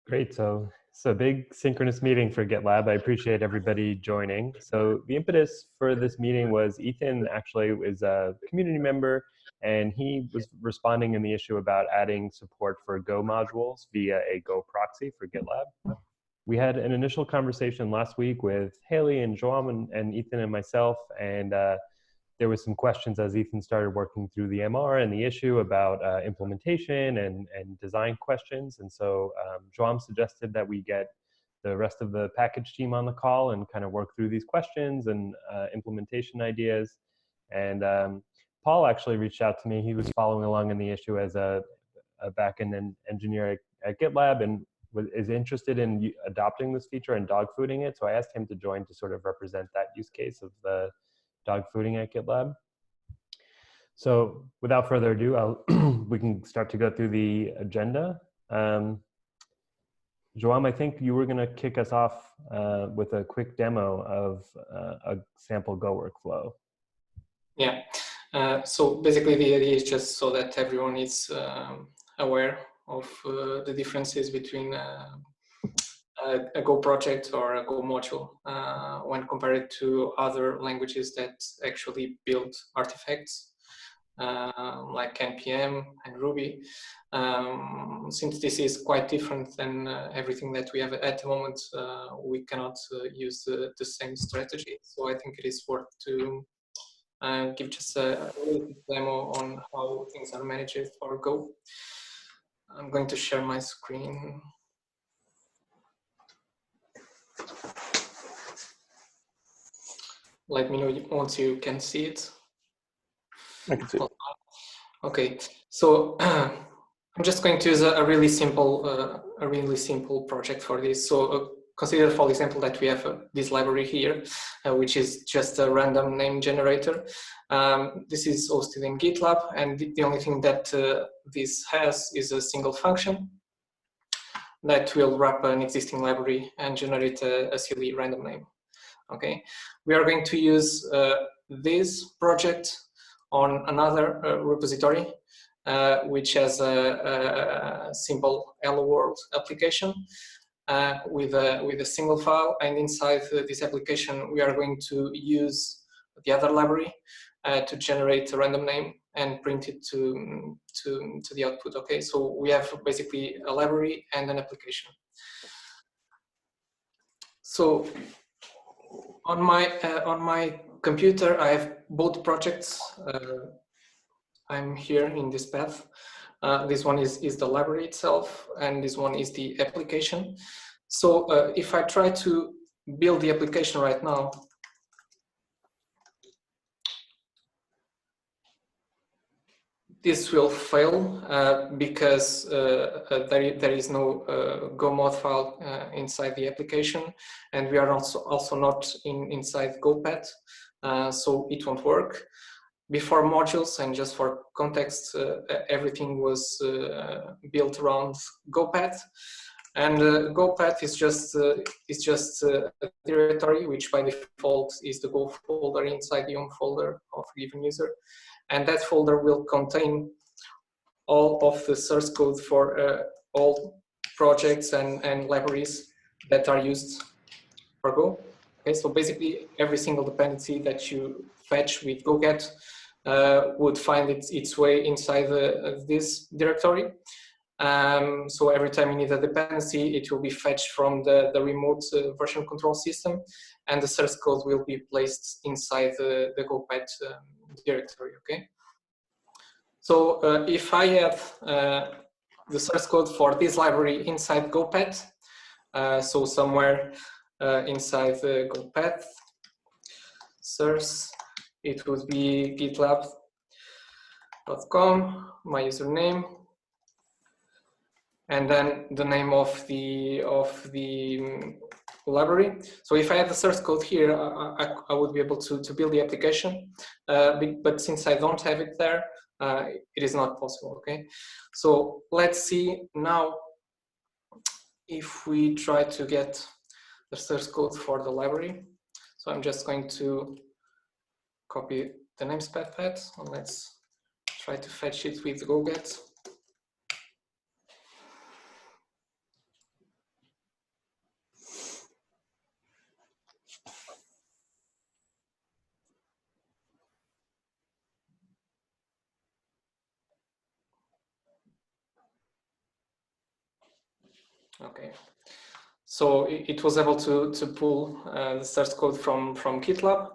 Great. So it's a big synchronous meeting for GitLab. I appreciate everybody joining. So the impetus for this meeting was Ethan actually is a community member, and he was responding in the issue about adding support for Go modules via a Go proxy for GitLab. We had an initial conversation last week with Haley and Joam and Ethan and myself, and there was some questions as Ethan started working through the MR and the issue about implementation and design questions. And so Joam suggested that we get the rest of the package team on the call and kind of work through these questions and implementation ideas. And Paul actually reached out to me. He was following along in the issue as a backend engineer at GitLab and is interested in adopting this feature and dog fooding it. So I asked him to join to sort of represent that use case of the dog fooding at GitLab. So without further ado, we can start to go through the agenda. Joam, I think you were going to kick us off with a quick demo of a sample Go workflow. Yeah, so basically the idea is just so that everyone is aware of the differences between a Go project or a Go module when compared to other languages that actually build artifacts like NPM and Ruby. Since this is quite different than everything that we have at the moment, we cannot use the same strategy. So I think it is worth to give just a demo on how things are managed for Go. I'm going to share my screen. Let me know once you can see it. I can see it. Okay, so I'm just going to use a really simple project for this. So consider, for example, that we have this library here, which is just a random name generator. This is hosted in GitLab, and the only thing that this has is a single function that will wrap an existing library and generate a silly random name. Okay, we are going to use this project on another repository, which has a simple Hello World application with a single file. And inside this application, we are going to use the other library to generate a random name and print it to the output. Okay, so we have basically a library and an application. So on my computer, I have both projects. I'm here in this path. This one is the library itself, and this one is the application. So if I try to build the application right now, this will fail because there is no Go mod file inside the application, and we are also not inside GoPath, so it won't work. Before modules, and just for context, everything was built around GoPath, and GoPath is just a directory which by default is the Go folder inside the home folder of a given user. And that folder will contain all of the source code for all projects and libraries that are used for Go. Okay, so basically every single dependency that you fetch with GoGet would find its way inside this directory. So every time you need a dependency, it will be fetched from the remote version control system, and the source code will be placed inside the GoPath directory. Okay. So if I have the source code for this library inside GoPath, so somewhere inside the GoPath source, it would be gitlab.com, my username, and then the name of the library. So if I had the source code here, I would be able to build the application, but since I don't have it there, it is not possible. Okay, so let's see now if we try to get the source code for the library. So I'm just going to copy the namespace path, and let's try to fetch it with GoGet. Okay. So it was able to pull the source code from GitLab.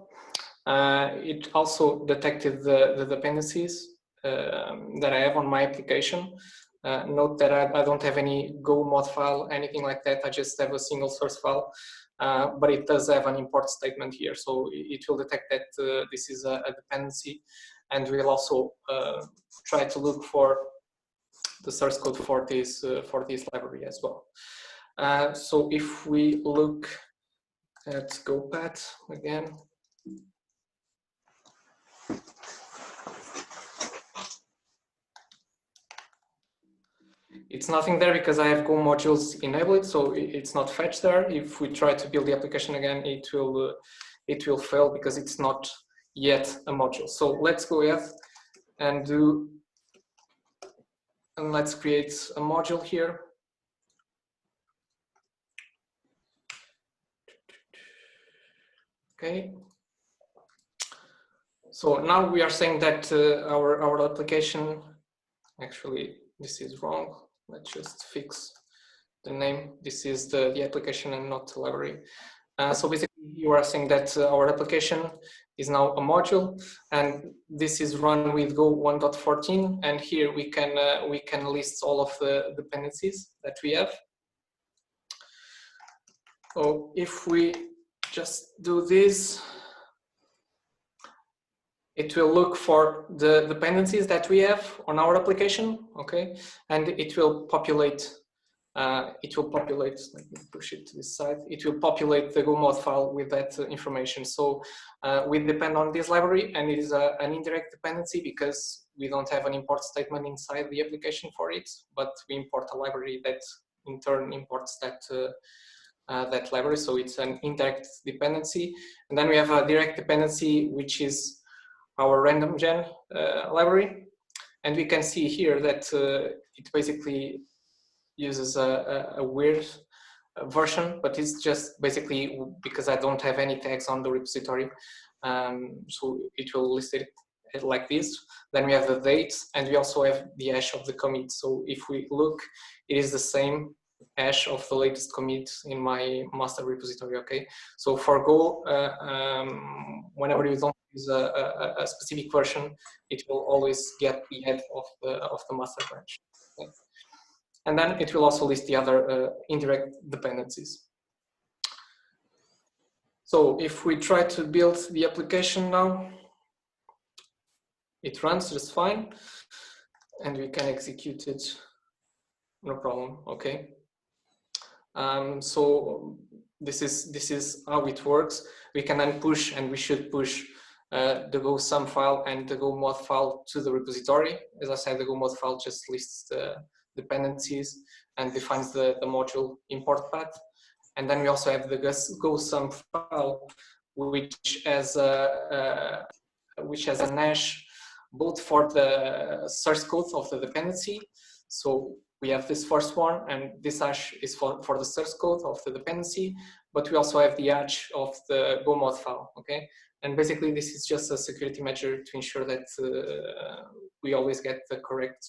It also detected the dependencies that I have on my application. Note that I don't have any Go mod file, anything like that. I just have a single source file, but it does have an import statement here. So it will detect that this is a dependency, and we'll also try to look for the source code for this library as well. So if we look at GoPath again, it's nothing there because I have Go modules enabled, so it's not fetched there. If we try to build the application again, it will fail because it's not yet a module. So let's go ahead and let's create a module here. Okay. So now we are saying that our application, actually this is wrong. Let's just fix the name. This is the application and not the library. So basically you are saying that our application is now a module, and this is run with Go 1.14, and here we can list all of the dependencies that we have. So if we just do this, it will look for the dependencies that we have on our application, okay, and it will populate. Let me push it to this side. It will populate the Go mod file with that information. So we depend on this library, and it is an indirect dependency because we don't have an import statement inside the application for it, but we import a library that in turn imports that library. So it's an indirect dependency. And then we have a direct dependency, which is our random gen library. And we can see here that it basically uses a weird version, but it's just basically because I don't have any tags on the repository. So it will list it like this. Then we have the dates, and we also have the hash of the commit. So if we look, it is the same hash of the latest commit in my master repository, okay? So for Go, whenever you don't use a specific version, it will always get the head of the master branch. Okay? And then it will also list the other indirect dependencies. So if we try to build the application now, it runs just fine, and we can execute it, no problem, okay? So this is how it works. We can then push, and we should push the Go sum file and the Go mod file to the repository. As I said, the Go mod file just lists the dependencies and defines the module import path. And then we also have the Go sum file, which has an hash both for the source code of the dependency. So we have this first one, and this hash is for the source code of the dependency, but we also have the hash of the Go mod file, okay? And basically this is just a security measure to ensure that we always get the correct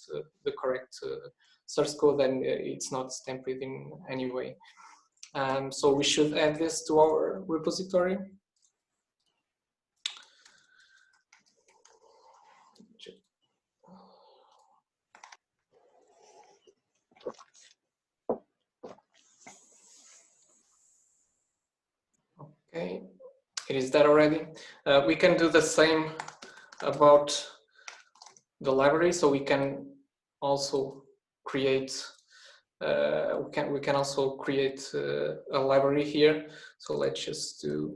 source code, and it's not stamped in any way. So we should add this to our repository. Okay, it is there already. We can do the same about the library, so we can also create we can also create a library here. So let's just do,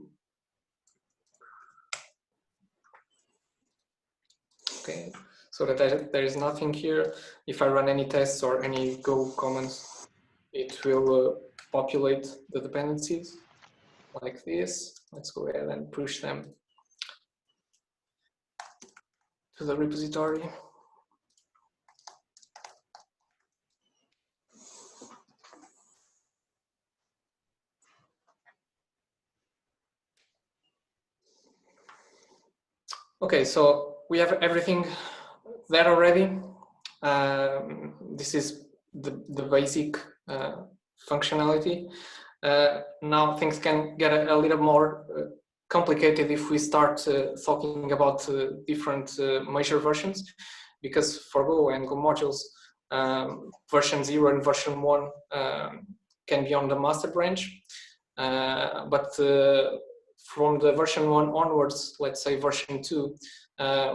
okay, so that there is nothing here. If I run any tests or any Go comments, it will populate the dependencies like this. Let's go ahead and push them to the repository. Okay, so we have everything there already. This is the basic functionality. Now things can get a little more complicated if we start talking about different major versions, because for Go and Go modules, version 0 and version 1 can be on the master branch, but from the version 1 onwards, let's say version 2,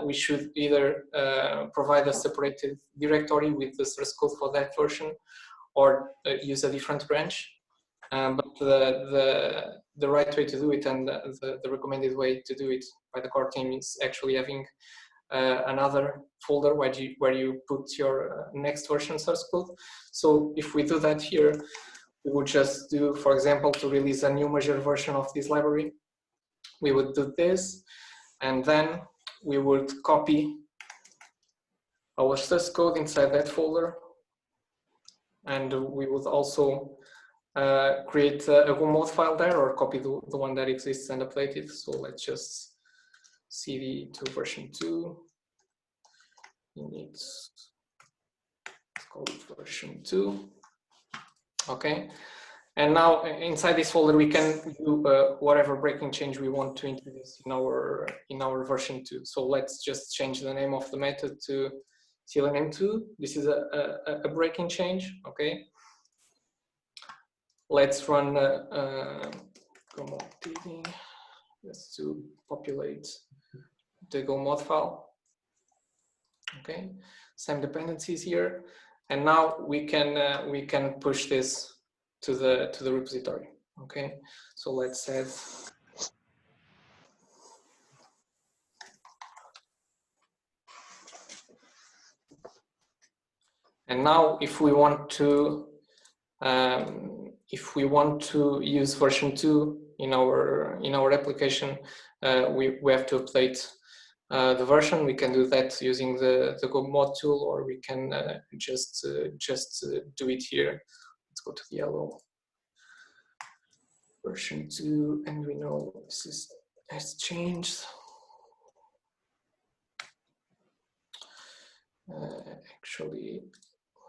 we should either provide a separated directory with the source code for that version, or use a different branch. But the right way to do it, and the recommended way to do it by the core team, is actually having another folder where you put your next version source code. So if we do that here, we would just do, for example, to release a new major version of this library, we would do this, and then we would copy our source code inside that folder, and we would also create a Go mod file there, or copy the one that exists and update it. So let's just cd to version 2. Let's call it version 2. Okay. And now inside this folder, we can do whatever breaking change we want to introduce in our version 2. So let's just change the name of the method to Selenium2. This is a breaking change. Okay. Let's run Go mod td just to populate the Go mod file. Okay, same dependencies here, and now we can push this to the repository. Okay, so let's add. And now, if we want to use version 2 in our application, we have to update the version. We can do that using the Go mod tool, or we can just do it here. Let's go to the yellow version 2, and we know this has changed. Actually,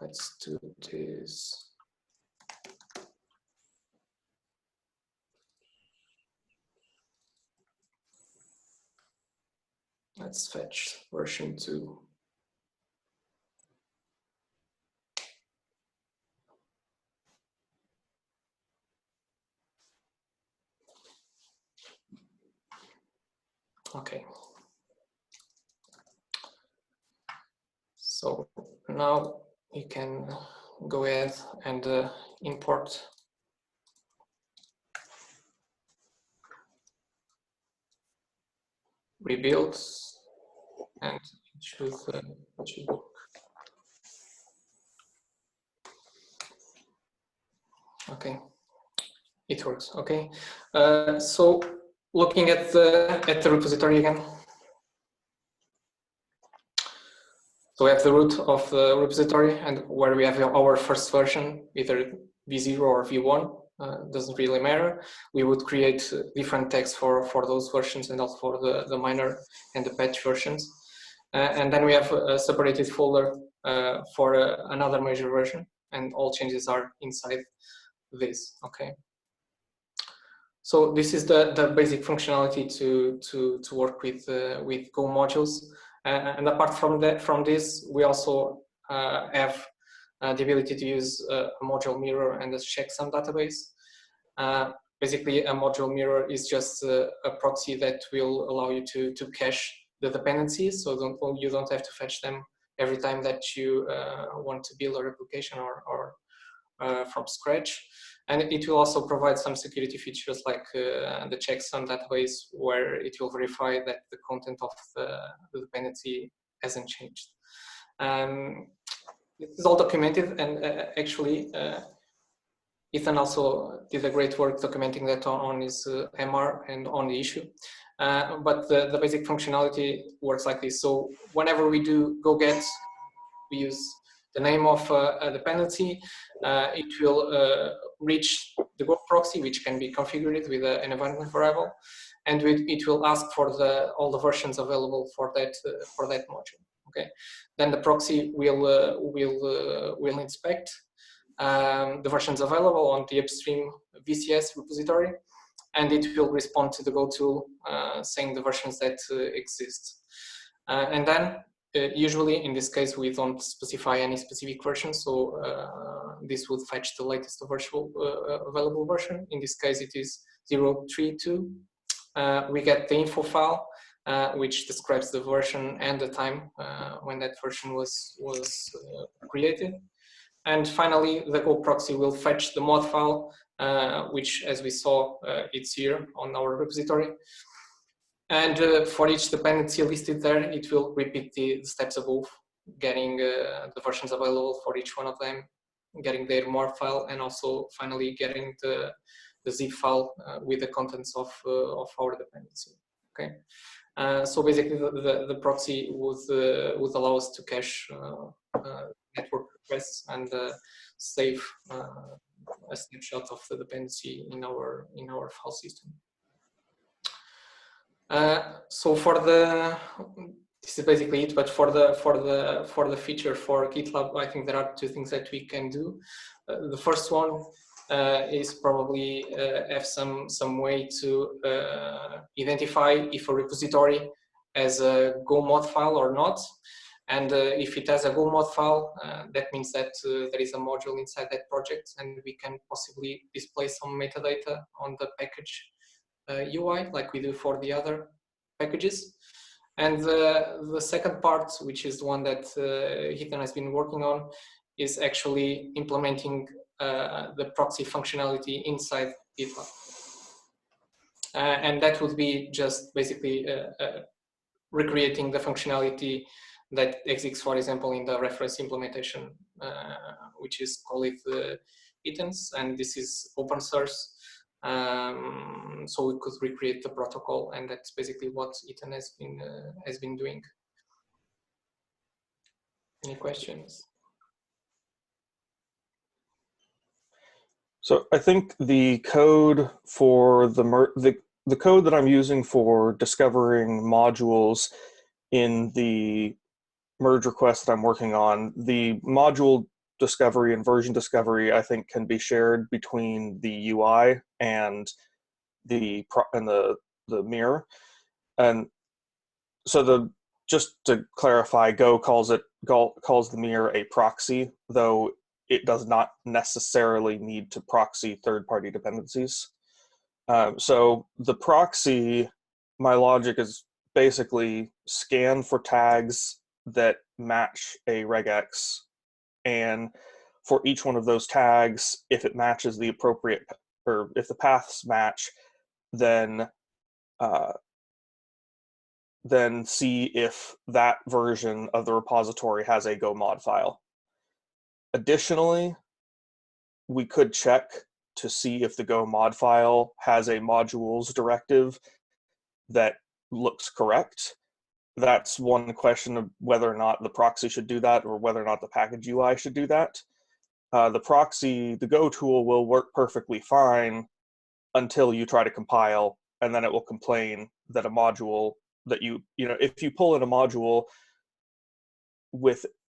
let's do this. Let's fetch version 2. Okay. So now you can go ahead and import rebuilds, and it should work. Okay, it works. Okay, so looking at the repository again. So we have the root of the repository, and where we have our first version, either v0 or v1, doesn't really matter. We would create different tags for those versions, and also for the minor and the patch versions. And then we have a separated folder for another major version, and all changes are inside this. Okay. So this is the basic functionality to work with Go modules. And apart from this, we also have the ability to use a module mirror and a checksum database. Basically, a module mirror is just a proxy that will allow you to cache the dependencies, so you don't have to fetch them every time that you want to build a replication or from scratch. And it will also provide some security features like the checksum database, where it will verify that the content of the dependency hasn't changed. It is all documented, and actually Ethan also did a great work documenting that on his MR and on the issue. But the basic functionality works like this. So whenever we do go get, we use the name of a dependency. It will reach the Go proxy, which can be configured with an environment variable, and it will ask for all the versions available for that module. Okay. Then the proxy will inspect the versions available on the upstream VCS repository, and it will respond to the Go tool saying the versions that exist. And then usually in this case we don't specify any specific version, so this would fetch the latest available version. In this case it is 0.32. We get the info file which describes the version and the time when that version was created. And finally, the Go proxy will fetch the mod file, which, as we saw, it's here on our repository. And for each dependency listed there, it will repeat the steps above, getting the versions available for each one of them, getting their mod file, and also finally getting the zip file with the contents of our dependency. Okay. So basically, the proxy would allow us to cache network requests and save a snapshot of the dependency in our file system. So this is basically it. But for the feature for GitLab, I think there are two things that we can do. The first one is probably have some way to identify if a repository has a Go mod file or not. And if it has a Go mod file, that means that there is a module inside that project, and we can possibly display some metadata on the package UI, like we do for the other packages. And the second part, which is the one that Ethan has been working on, is actually implementing the proxy functionality inside GitLab. And that would be just basically recreating the functionality that exists, for example, in the reference implementation, which is called Ethan's, and this is open source. So we could recreate the protocol, and that's basically what Ethan has been doing. Any questions? So I think the code for the code that I'm using for discovering modules in the merge request that I'm working on, the module discovery and version discovery, I think, can be shared between the UI and the mirror. And so just to clarify, Go calls the mirror a proxy, though it does not necessarily need to proxy third-party dependencies. So the proxy, my logic is basically scan for tags that match a regex, and for each one of those tags, if it matches the appropriate, or if the paths match, then see if that version of the repository has a Go mod file. Additionally, we could check to see if the Go mod file has a modules directive that looks correct. That's one question of whether or not the proxy should do that, or whether or not the package UI should do that. The Go tool will work perfectly fine until you try to compile, and then it will complain that a module that if you pull in a module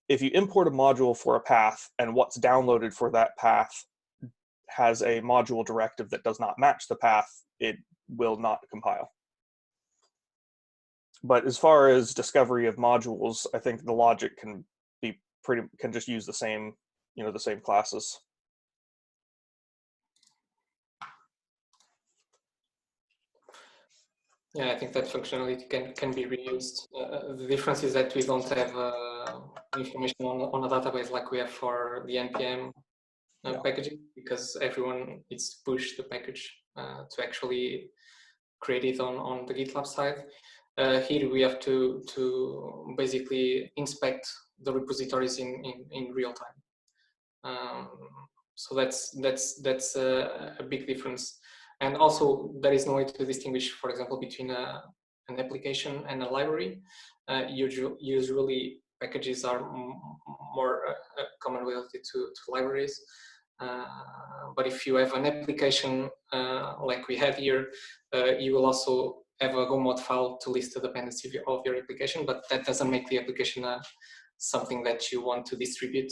if you import a module for a path and what's downloaded for that path has a module directive that does not match the path, it will not compile. But as far as discovery of modules, I think the logic can just use the same classes. Yeah, I think that functionality can be reused. The difference is that we don't have information on a database like we have for the NPM packaging, because everyone needs to push the package to actually create it on the GitLab side. Here we have to basically inspect the repositories in real time. So that's a big difference. And also, there is no way to distinguish, for example, between an application and a library. Usually, packages are more commonly related to libraries. But if you have an application like we have here, you will also have a Go mod file to list the dependency of your application, but that doesn't make the application something that you want to distribute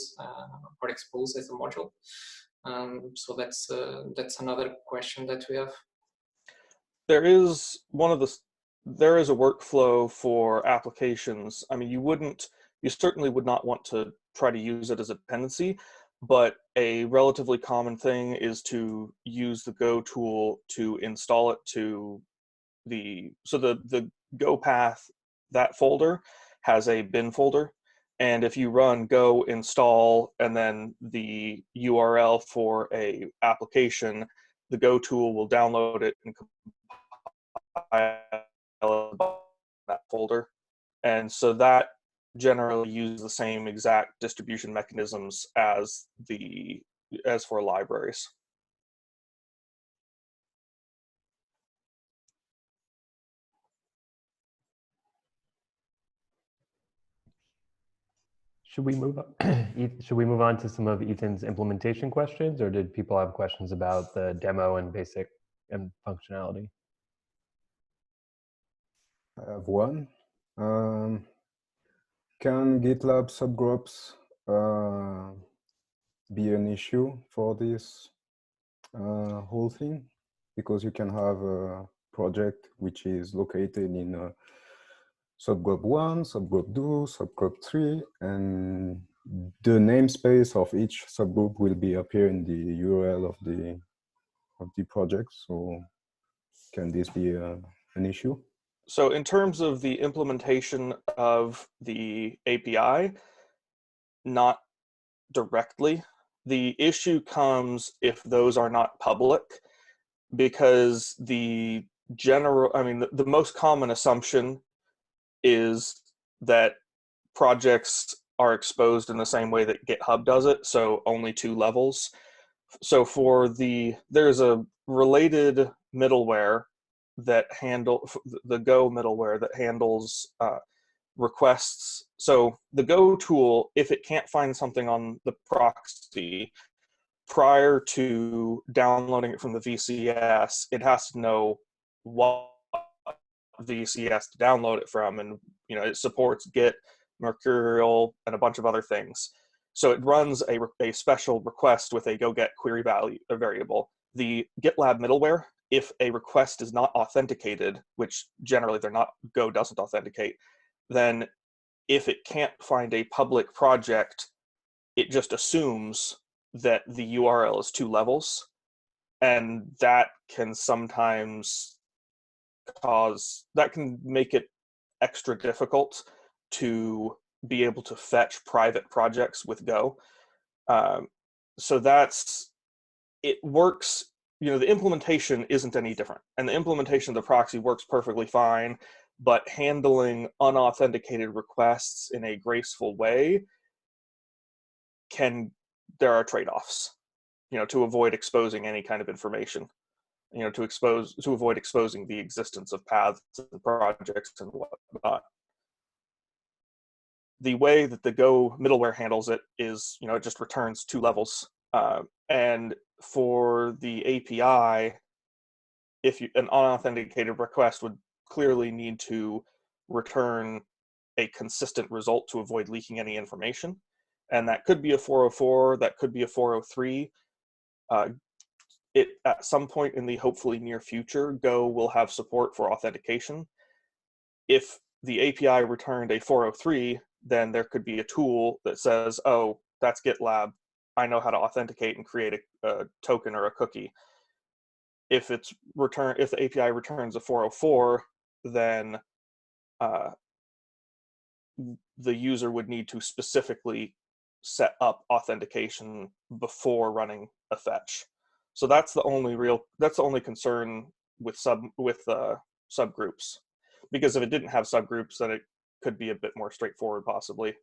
or expose as a module. So that's another question that we have. There is there is a workflow for applications. I mean, you certainly would not want to try to use it as a dependency, but a relatively common thing is to use the Go tool to install it to so the Go path, that folder has a bin folder. And if you run go install and then the URL for a application, the Go tool will download it and that folder. And so that generally uses the same exact distribution mechanisms as for libraries. Should we move on? Should we move on to some of Ethan's implementation questions, or did people have questions about the demo and basic and functionality? I have one. Can GitLab subgroups be an issue for this whole thing? Because you can have a project which is located in subgroup 1, subgroup 2, subgroup 3, and the namespace of each subgroup will be appear in the URL of the project. So can this be an issue? So in terms of the implementation of the API, not directly. The issue comes if those are not public, because the most common assumption is that projects are exposed in the same way that GitHub does it, so only 2 levels. So there's a related middleware that the Go middleware that handles requests. So the Go tool, if it can't find something on the proxy prior to downloading it from the VCS, it has to know what VCS to download it from, and it supports Git, Mercurial, and a bunch of other things. So it runs a special request with a go get query value variable. The GitLab middleware, if a request is not authenticated, which generally they're not, Go doesn't authenticate, then if it can't find a public project, it just assumes that the URL is 2 levels. And that can sometimes make it extra difficult to be able to fetch private projects with Go. So it works, the implementation isn't any different. And the implementation of the proxy works perfectly fine, but handling unauthenticated requests in a graceful way there are trade-offs, to avoid exposing any kind of information, to avoid exposing the existence of paths and projects and whatnot. The way that the Go middleware handles it is, it just returns 2 levels. And for the API, an unauthenticated request would clearly need to return a consistent result to avoid leaking any information. And that could be a 404, that could be a 403. At some point in the hopefully near future, Go will have support for authentication. If the API returned a 403, then there could be a tool that says, oh, that's GitLab, I know how to authenticate and create a token or a cookie. If the API returns a 404, then the user would need to specifically set up authentication before running a fetch. So that's the only concern with subgroups. Because if it didn't have subgroups, then it could be a bit more straightforward, possibly.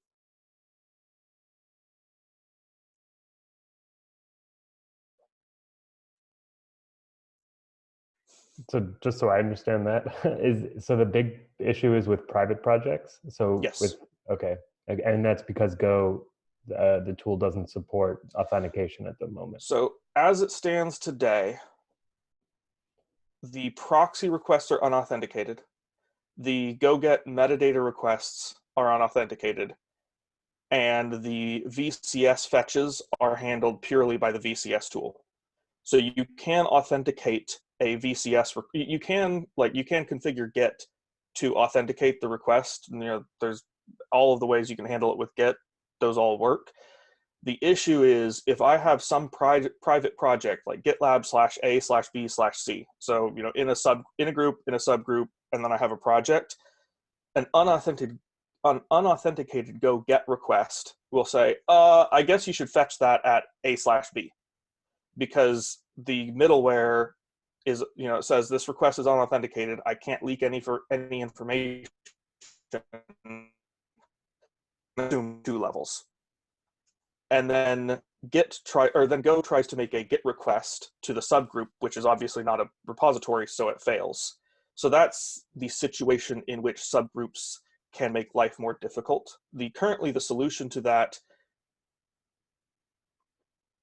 So just so I understand that, so the big issue is with private projects? So yes. Okay. And that's because Go, the tool doesn't support authentication at the moment. So as it stands today, the proxy requests are unauthenticated. The go get metadata requests are unauthenticated. and the VCS fetches are handled purely by the VCS tool. So you can authenticate a VCS. You can configure Git to authenticate the request. You know, there's all of the ways you can handle it with Git. Those all work. The issue is if I have some private project like GitLab/A/B/C. So, you know, in a group, in a subgroup, and then I have a project, an unauthenticated go get request will say, I guess you should fetch that at A/B, because the middleware is, you know, it says this request is unauthenticated. I can't leak any information. Assume 2 levels. And then Go tries to make a Git request to the subgroup, which is obviously not a repository, so it fails. So that's the situation in which subgroups can make life more difficult. Currently the solution to that,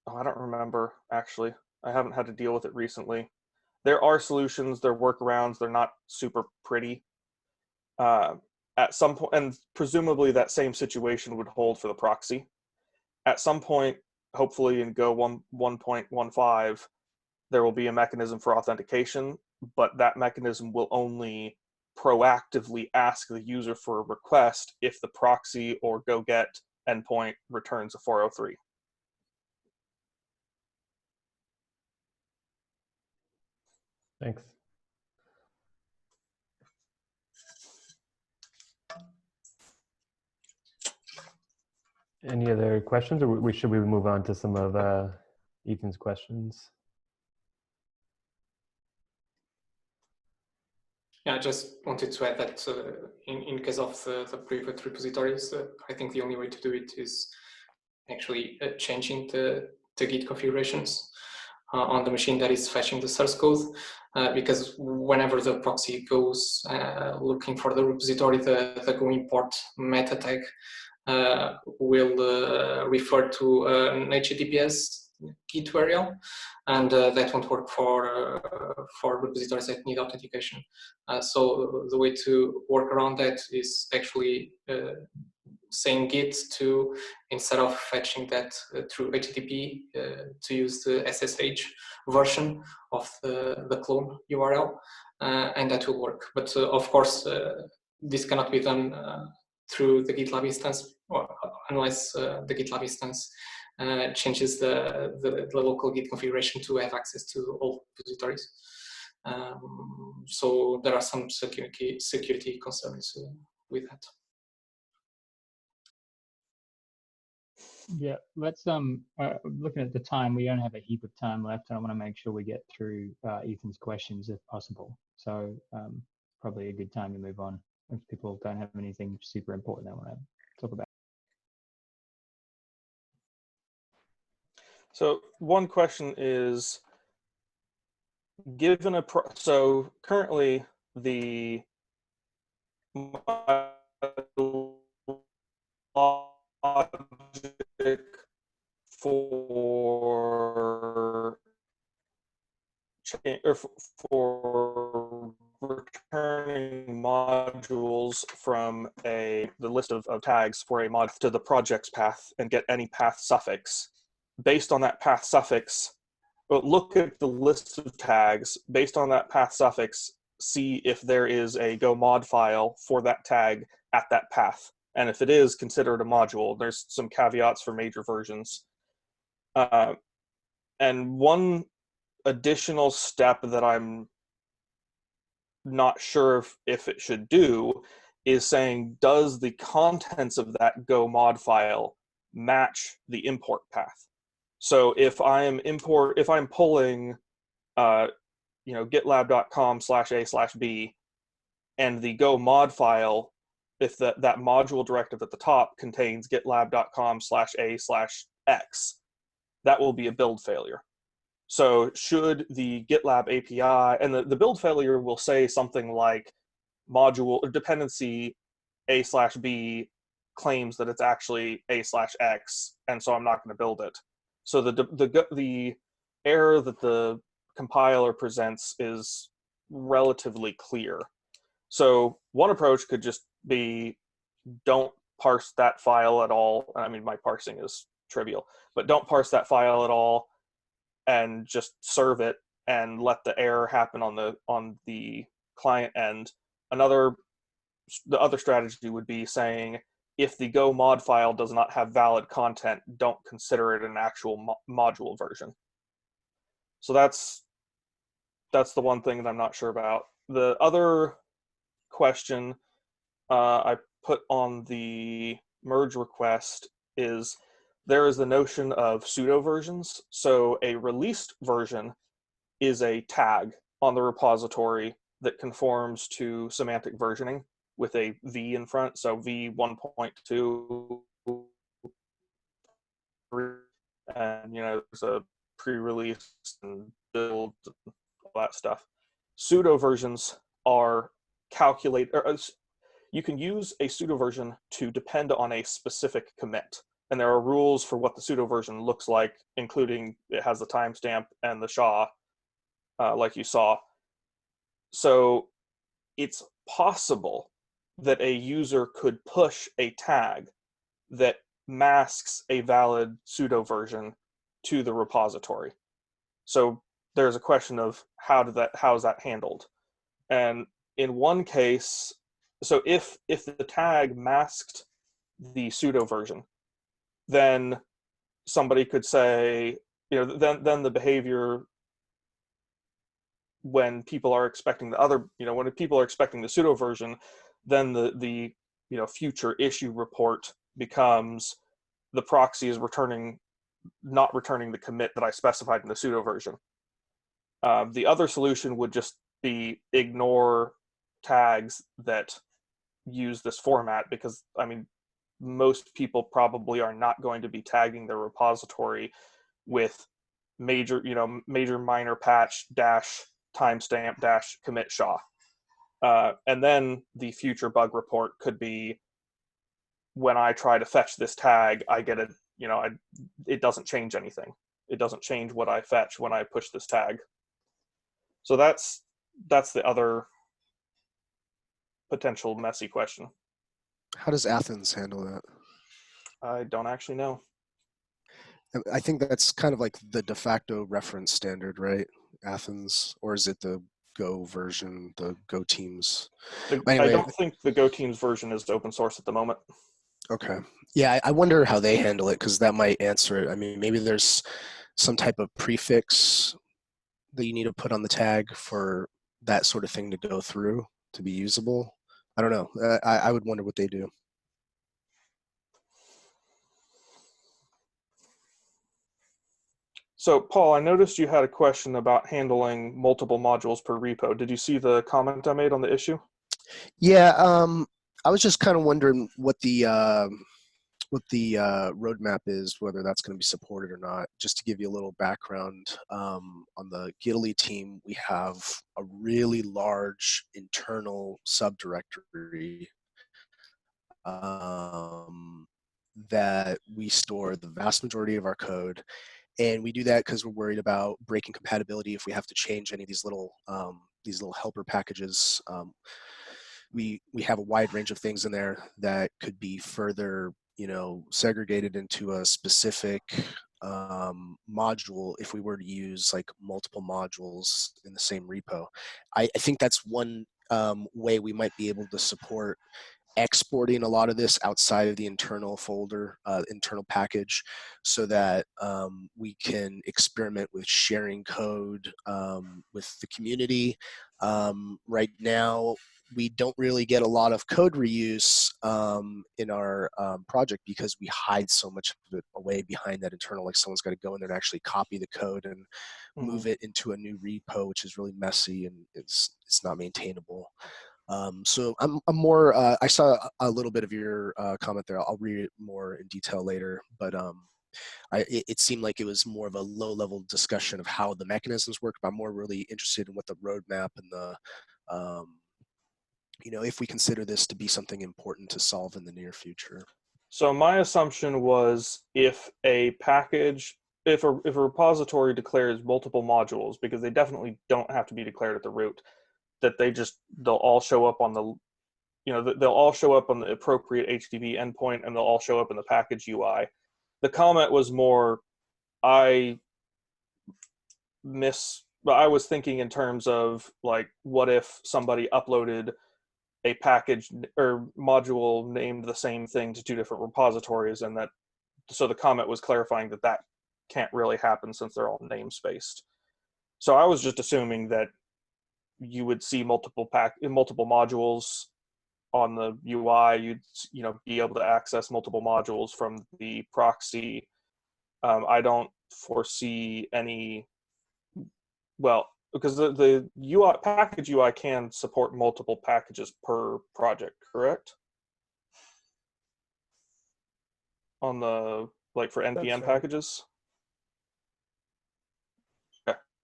I don't remember actually. I haven't had to deal with it recently. There are solutions, there are workarounds, they're not super pretty. At some point, and presumably that same situation would hold for the proxy. At some point, hopefully in Go 1.15, there will be a mechanism for authentication, but that mechanism will only proactively ask the user for a request if the proxy or go get endpoint returns a 403. Thanks. Any other questions, or should we move on to some of Ethan's questions? Yeah, I just wanted to add that in case of the private repositories, I think the only way to do it is actually changing the Git configurations on the machine that is fetching the source code, because whenever the proxy goes looking for the repository, the go import meta tag will refer to an HTTPS Git URL, and that won't work for repositories that need authentication. So the way to work around that is actually saying Git to, instead of fetching that through HTTP, to use the SSH version of the clone URL, and that will work. But of course, this cannot be done through the GitLab instance, or unless the GitLab instance changes the local Git configuration to have access to all repositories. So there are some security concerns with that. Yeah, let's looking at the time, we don't have a heap of time left. I want to make sure we get through Ethan's questions if possible. So probably a good time to move on if people don't have anything super important they want to talk about. So one question is, given so currently the logic for returning modules from the list of tags for a mod to the project's path and get any path suffix. Based on that path suffix, look at the list of tags. Based on that path suffix, see if there is a go mod file for that tag at that path. And if it is, consider it a module. There's some caveats for major versions. And one additional step that I'm not sure if it should do is saying, does the contents of that go mod file match the import path? So if I'm pulling gitlab.com/a/b, and the go mod file, if that module directive at the top contains gitlab.com/a/x, that will be a build failure. So should the GitLab API, and the build failure will say something like module or dependency a/b claims that it's actually a/x, and so I'm not going to build it. So the error that the compiler presents is relatively clear. So one approach could just be, don't parse that file at all. I mean, my parsing is trivial, but don't parse that file at all and just serve it and let the error happen on the client end. The other strategy would be saying, if the Go mod file does not have valid content, don't consider it an actual module version. So that's the one thing that I'm not sure about. The other question I put on the merge request is, there is the notion of pseudo versions. So a released version is a tag on the repository that conforms to semantic versioning with a V in front. So V 1.2, and there's a pre-release and build, all that stuff. Pseudo versions are you can use a pseudo version to depend on a specific commit. And there are rules for what the pseudo version looks like, including it has the timestamp and the SHA, like you saw. So it's possible that a user could push a tag that masks a valid pseudo version to the repository. So there's a question of how is that handled? And in one case, so if the tag masked the pseudo version, then somebody could say, then the behavior when people are expecting when people are expecting the pseudo version, then the future issue report becomes, the proxy is not returning the commit that I specified in the pseudo version. The other solution would just be ignore tags that use this format, because most people probably are not going to be tagging their repository with major minor patch dash timestamp dash commit SHA. And then the future bug report could be, when I try to fetch this tag, I get it doesn't change anything. It doesn't change what I fetch when I push this tag. So that's the other potential messy question. How does Athens handle that? I don't actually know. I think that's kind of like the de facto reference standard, right? Athens, or is it the Go version, the Go teams? Anyway, I don't think the Go teams version is open source at the moment. Okay. Yeah, I wonder how they handle it, because that might answer it. Maybe there's some type of prefix that you need to put on the tag for that sort of thing to go through to be usable. I don't know. I would wonder what they do. So, Paul, I noticed you had a question about handling multiple modules per repo. Did you see the comment I made on the issue? Yeah, I was just kind of wondering what the roadmap is, whether that's going to be supported or not. Just to give you a little background, on the Gitaly team, we have a really large internal subdirectory that we store the vast majority of our code. And we do that because we're worried about breaking compatibility if we have to change any of these little helper packages. We have a wide range of things in there that could be further, segregated into a specific module if we were to use like multiple modules in the same repo. I think that's one way we might be able to support exporting a lot of this outside of the internal folder, internal package, so that we can experiment with sharing code with the community. Right now, we don't really get a lot of code reuse in our project because we hide so much of it away behind that internal. Like, someone's got to go in there and actually copy the code and move it into a new repo, which is really messy and it's not maintainable. So I'm more, I saw a little bit of your comment there. I'll read it more in detail later, but it seemed like it was more of a low-level discussion of how the mechanisms work, but I'm more really interested in what the roadmap and the, if we consider this to be something important to solve in the near future. So my assumption was, if a repository declares multiple modules, because they definitely don't have to be declared at the root, that they'll all show up on the, they'll all show up on the appropriate HTTP endpoint, and they'll all show up in the package UI. The comment was more, I was thinking in terms of like, what if somebody uploaded a package or module named the same thing to two different repositories, and so the comment was clarifying that can't really happen since they're all namespaced. So I was just assuming that you would see multiple modules on the UI. You'd be able to access multiple modules from the proxy. I don't foresee any. Well, because the UI package UI can support multiple packages per project, correct? On the for NPM packages.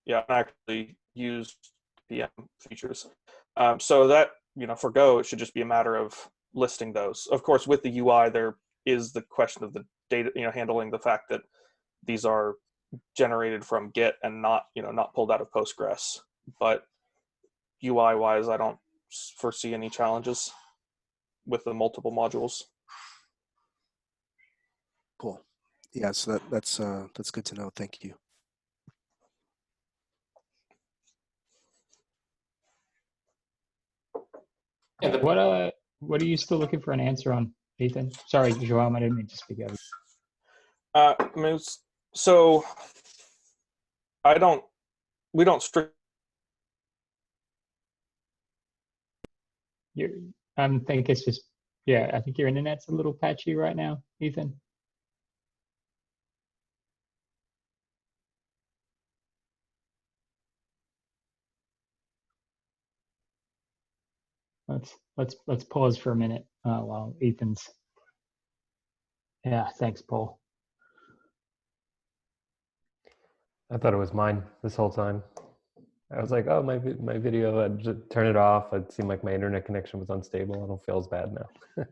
Yeah, I actually used PM features. So that, for Go, it should just be a matter of listing those. Of course, with the UI, there is the question of the data, handling the fact that these are generated from Git and not pulled out of Postgres. But UI-wise, I don't foresee any challenges with the multiple modules. Cool. Yeah, so that's good to know. Thank you. What are you still looking for an answer on, Ethan? Sorry, Joao, I didn't mean to speak over. So we don't strict. I think it's just, I think your internet's a little patchy right now, Ethan. Let's pause for a minute while Ethan's. Yeah, thanks, Paul. I thought it was mine this whole time. I was like, oh, my video, I'd just turn it off. It seemed like my internet connection was unstable. I don't feel as bad now.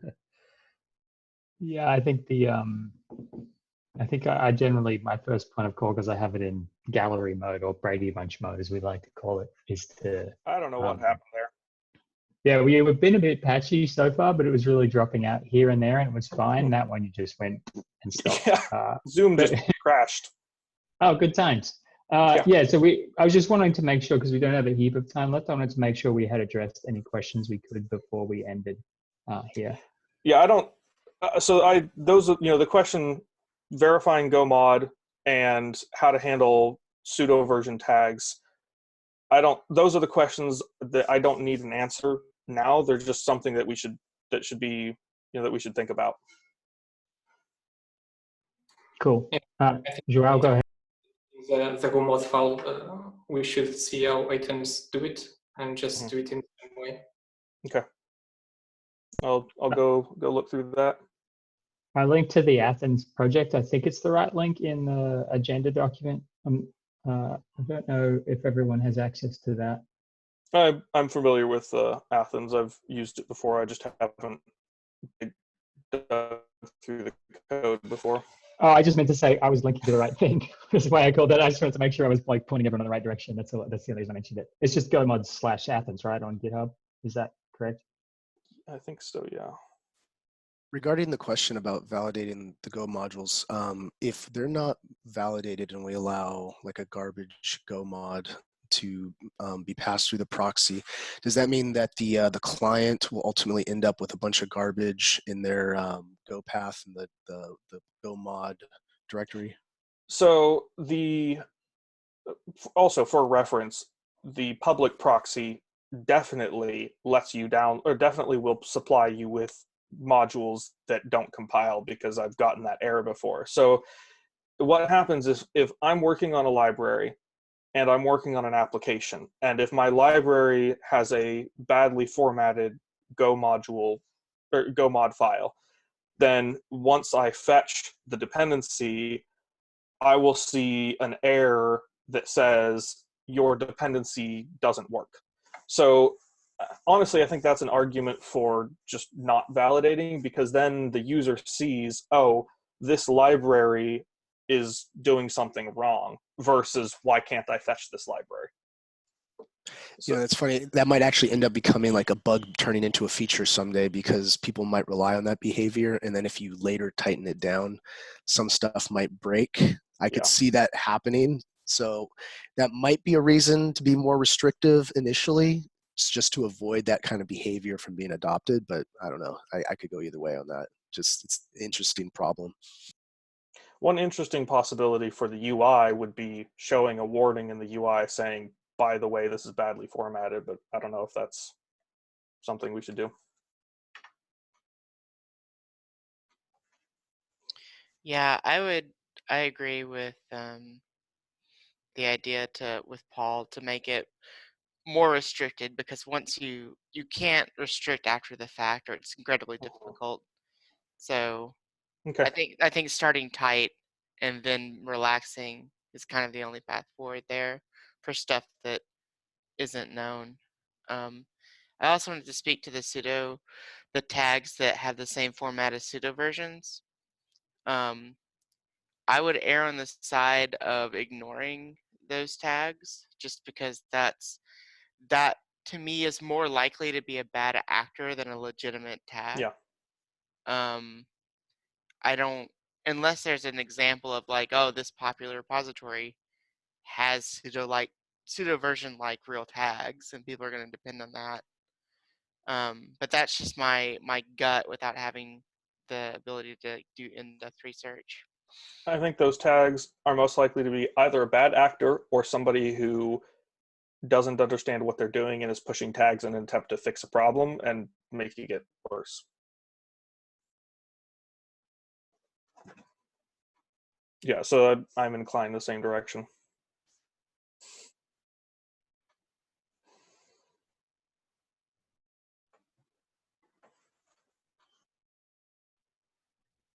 Yeah, I think I generally, my first point of call, because I have it in gallery mode or Brady Bunch mode, as we like to call it, is to. I don't know what happened there. Yeah, we've been a bit patchy so far, but it was really dropping out here and there, and it was fine. That one, you just went and stopped. Yeah, Zoom just crashed. Oh, good times. Yeah, so I was just wanting to make sure, because we don't have a heap of time left, I wanted to make sure we had addressed any questions we could before we ended here. Yeah, I don't. Those the question, verifying Go mod and how to handle pseudo version tags. Those are the questions that I don't need an answer now. They're just something that we should think about. Cool. Joao, go ahead. The Go mod file, we should see how items do it and just do it in the same way. Okay. I'll go look through that. I linked to the Athens project. I think it's the right link in the agenda document. I don't know if everyone has access to that. I'm familiar with Athens. I've used it before. I just haven't dug through the code before. Oh, I just meant to say I was linking to the right thing. That's why I called it. I just wanted to make sure I was pointing everyone in the right direction. That's the only reason I mentioned it. It's just GoMods/Athens, right, on GitHub. Is that correct? I think so, yeah. Regarding the question about validating the Go modules, if they're not validated and we allow like a garbage Go mod to be passed through the proxy, does that mean that the client will ultimately end up with a bunch of garbage in their Go path and the Go mod directory? So also for reference, the public proxy definitely lets you down, or definitely will supply you with modules that don't compile, because I've gotten that error before. So what happens is, if I'm working on a library and I'm working on an application, and if my library has a badly formatted Go module or Go mod file, then once I fetch the dependency, I will see an error that says your dependency doesn't work. So honestly, I think that's an argument for just not validating, because then the user sees, oh, this library is doing something wrong, versus why can't I fetch this library? So, That's funny. That might actually end up becoming like a bug turning into a feature someday, because people might rely on that behavior. And then if you later tighten it down, some stuff might break. I could Yeah. see that happening. So that might be a reason to be more restrictive initially, just to avoid that kind of behavior from being adopted. But I don't know. I could go either way on that. Just, it's an interesting problem. one interesting possibility for the UI would be showing a warning in the UI saying, by the way, this is badly formatted, but I don't know if that's something we should do. Yeah, I agree with the idea with Paul to make it more restricted, because once you can't restrict after the fact, or it's incredibly difficult. So Okay. I think starting tight and then relaxing is kind of the only path forward there for stuff that isn't known. I also wanted to speak to the tags that have the same format as pseudo versions. I would err on the side of ignoring those tags, just because that to me is more likely to be a bad actor than a legitimate tag. Yeah. I don't, unless there's an example of like, oh, this popular repository has pseudo version like real tags, and people are going to depend on that. But that's just my gut without having the ability to do in-depth research. I think those tags are most likely to be either a bad actor or somebody who doesn't understand what they're doing and is pushing tags in an attempt to fix a problem and making it worse. Yeah, so I'm inclined the same direction.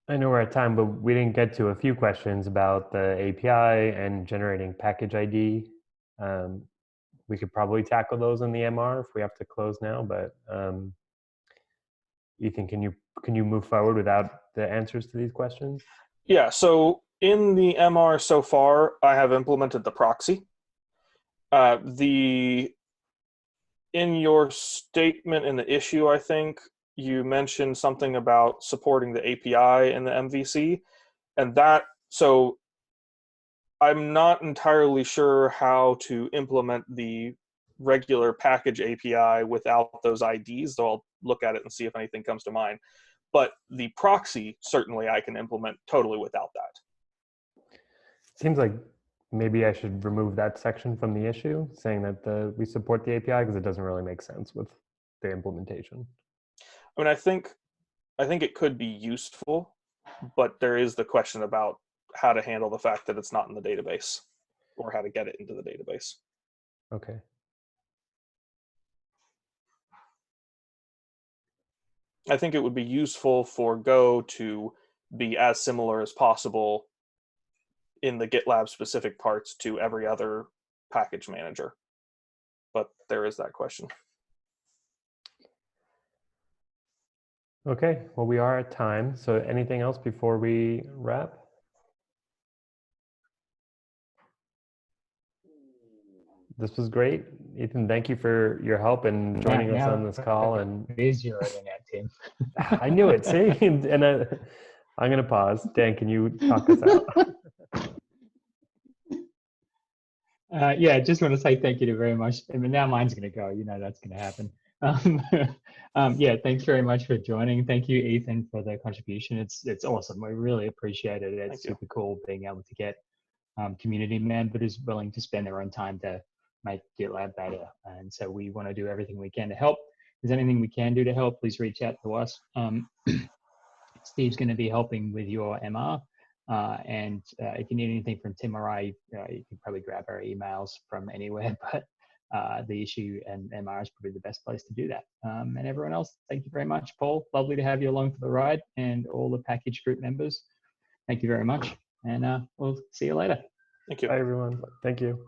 I know we're at time, but we didn't get to a few questions about the API and generating package ID. We could probably tackle those in the MR if we have to close now, but Ethan, can you move forward without the answers to these questions? Yeah, so in the MR so far, I have implemented the proxy. In your statement in the issue, I think you mentioned something about supporting the API in the MVC, and so I'm not entirely sure how to implement the regular package API without those IDs, though I'll look at it and see if anything comes to mind. But the proxy, certainly I can implement totally without that. Seems like maybe I should remove that section from the issue, saying that we support the API, because it doesn't really make sense with the implementation. I mean, I think it could be useful, but there is the question about how to handle the fact that it's not in the database or how to get it into the database. Okay. I think it would be useful for Go to be as similar as possible in the GitLab specific parts to every other package manager. But there is that question. Okay, well, we are at time. So anything else before we wrap? This was great. Ethan, thank you for your help and joining us on this call. And it is your internet, Tim. I knew it, see? And I'm going to pause. Dan, can you talk us out? Yeah, I just want to say thank you very much. I mean, now mine's going to go. You know that's going to happen. Yeah, thanks very much for joining. Thank you, Ethan, for the contribution. It's awesome. We really appreciate it. It's super cool being able to get community members willing to spend their own time to make GitLab better. And so we want to do everything we can to help. If there's anything we can do to help, please reach out to us. Steve's going to be helping with your MR. And if you need anything from Tim or I, you can probably grab our emails from anywhere, but the issue and MR is probably the best place to do that. And everyone else, thank you very much. Paul, lovely to have you along for the ride, and all the package group members. Thank you very much, and we'll see you later. Thank you. Bye, everyone. Thank you.